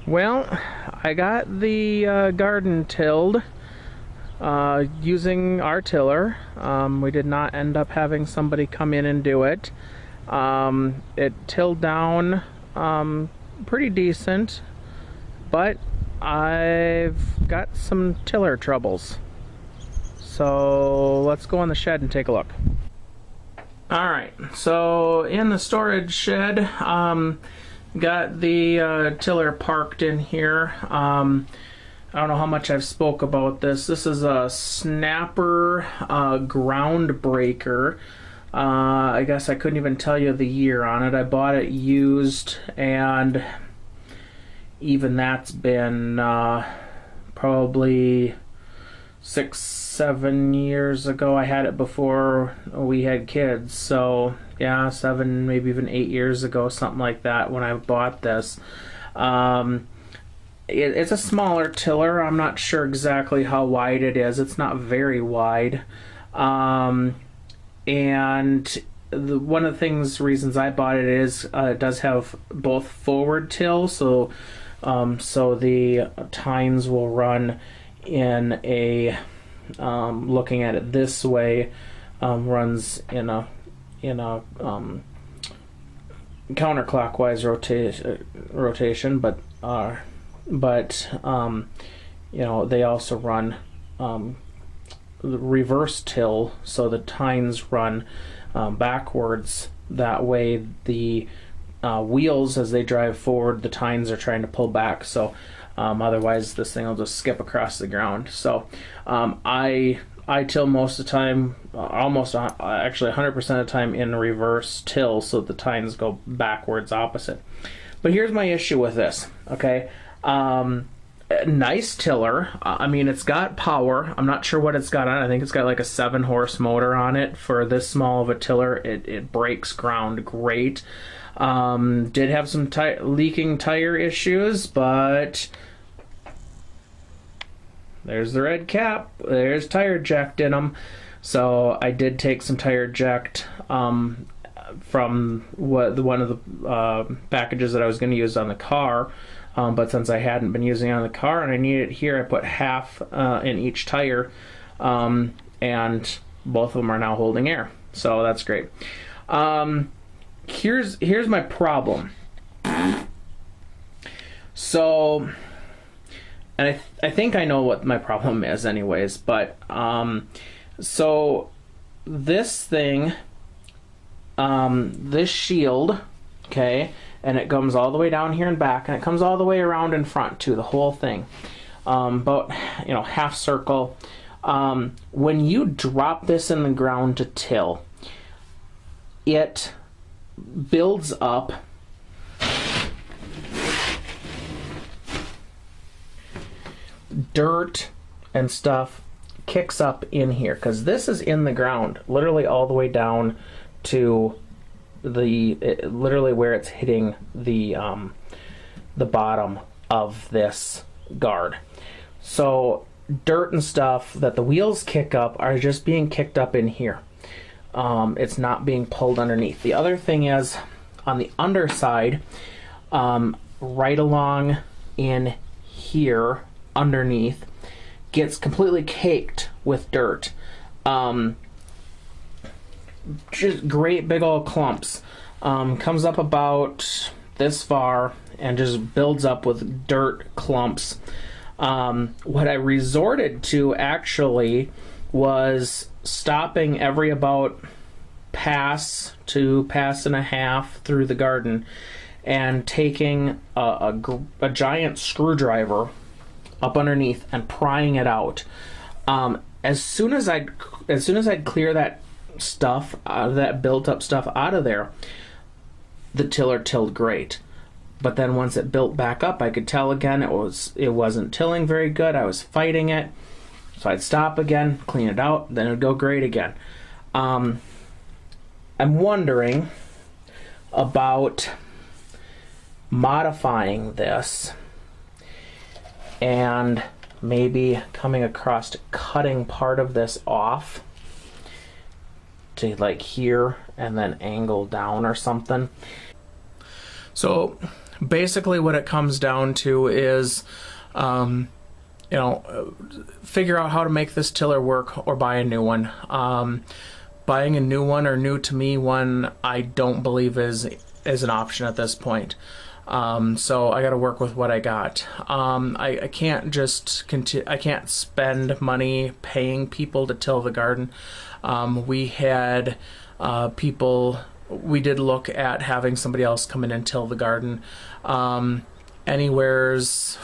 Well, I got the garden tilled using our tiller. We did not end up having somebody come in and do it. It tilled down pretty decent, but I've got some tiller troubles. So let's go in the shed and take a look. Alright, so in the storage shed, got the tiller parked in here. I don't know how much I've spoke about this. This is a Snapper ground breaker. I guess I couldn't even tell you the year on it. I bought it used, and even that's been probably 6-7 years ago. I had it before we had kids, so yeah, 7, maybe even 8 years ago, something like that, when I bought this. It's a smaller tiller. I'm not sure exactly how wide it is. It's not very wide. And one of the reasons I bought it is it does have both forward till, so the tines will run in a looking at it this way, runs in a counterclockwise rotation, but they also run the reverse till, so the tines run backwards. That way the wheels, as they drive forward, the tines are trying to pull back, so otherwise this thing will just skip across the ground. So I till most of the time, actually 100% of the time, in reverse till, so the tines go backwards opposite. But here's my issue with this, okay? Nice tiller. I mean, it's got power. I'm not sure what it's got on it. I think it's got like a 7-horse motor on it. For this small of a tiller, it breaks ground great. Did have some leaking tire issues, but there's the red cap. There's tire eject in them. So I did take some tire eject from one of the packages that I was going to use on the car. But since I hadn't been using it on the car and I need it here, I put half in each tire, and both of them are now holding air. So that's great. Here's my problem. So, and I think I know what my problem is anyways, but so this thing, this shield, okay, and it comes all the way down here and back, and it comes all the way around in front too, the whole thing, about half circle. When you drop this in the ground to till, it builds up dirt and stuff, kicks up in here, because this is in the ground literally all the way down to literally where it's hitting the bottom of this guard. So dirt and stuff that the wheels kick up are just being kicked up in here. It's not being pulled underneath. The other thing is, on the underside, right along in here underneath, gets completely caked with dirt. Just great big old clumps. Comes up about this far and just builds up with dirt clumps. What I resorted to actually was stopping every about pass to pass and a half through the garden and taking a giant screwdriver up underneath and prying it out. As soon as I'd clear that stuff, that built up stuff out of there, the tiller tilled great. But then once it built back up, I could tell again it wasn't tilling very good. I was fighting it, so I'd stop again, clean it out, then it'd go great again. I'm wondering about modifying this and maybe coming across to cutting part of this off to like here and then angle down or something. So basically what it comes down to is, figure out how to make this tiller work or buy a new one. Buying a new one, or new to me one, I don't believe is an option at this point. So I got to work with what I got. I can't just I can't spend money paying people to till the garden. We had people. We did look at having somebody else come in and till the garden. We were anywheres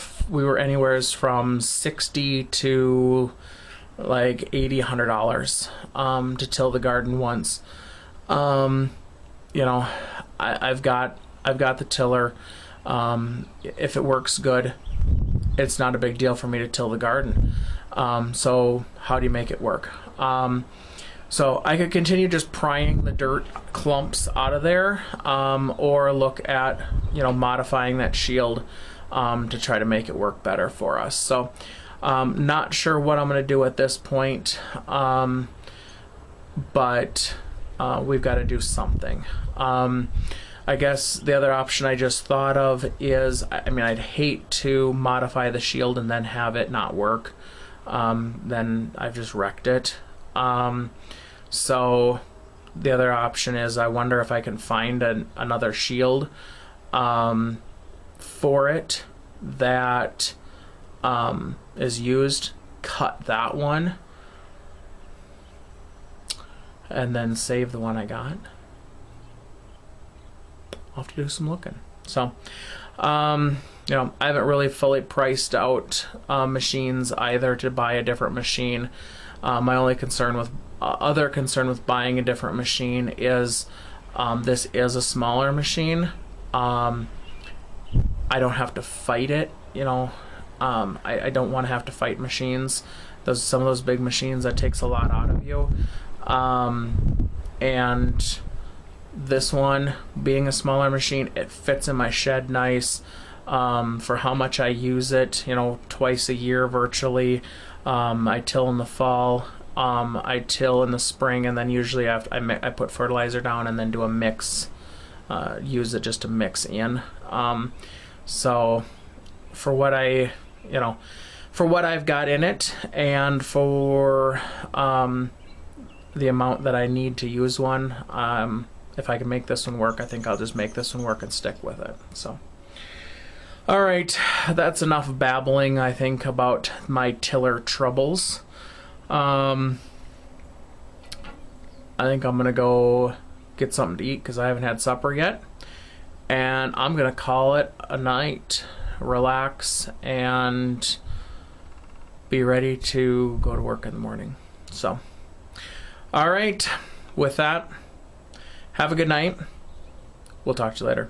from $60 to like $80, $100 to till the garden once. I've got the tiller. If it works good, it's not a big deal for me to till the garden. So how do you make it work? So I could continue just prying the dirt clumps out of there, or look at, modifying that shield to try to make it work better for us. So not sure what I'm going to do at this point, but we've got to do something. I guess the other option I just thought of is, I'd hate to modify the shield and then have it not work. Then I've just wrecked it. So the other option is, I wonder if I can find another shield for it that is used, cut that one, and then save the one I got. I'll have to do some looking. So, I haven't really fully priced out machines either to buy a different machine. My only concern with buying a different machine is this is a smaller machine. I don't have to fight it. I don't want to have to fight machines. Some of those big machines, that takes a lot out of you. And this one, being a smaller machine, it fits in my shed nice. For how much I use it, twice a year virtually. I till in the fall, I till in the spring, and then usually I put fertilizer down and then do a mix, use it just to mix in. So for what I've got in it, and for the amount that I need to use one, if I can make this one work, I think I'll just make this one work and stick with it. So, all right, that's enough babbling, I think, about my tiller troubles. I think I'm gonna go get something to eat because I haven't had supper yet, and I'm gonna call it a night, relax, and be ready to go to work in the morning. So, all right, with that, have a good night. We'll talk to you later.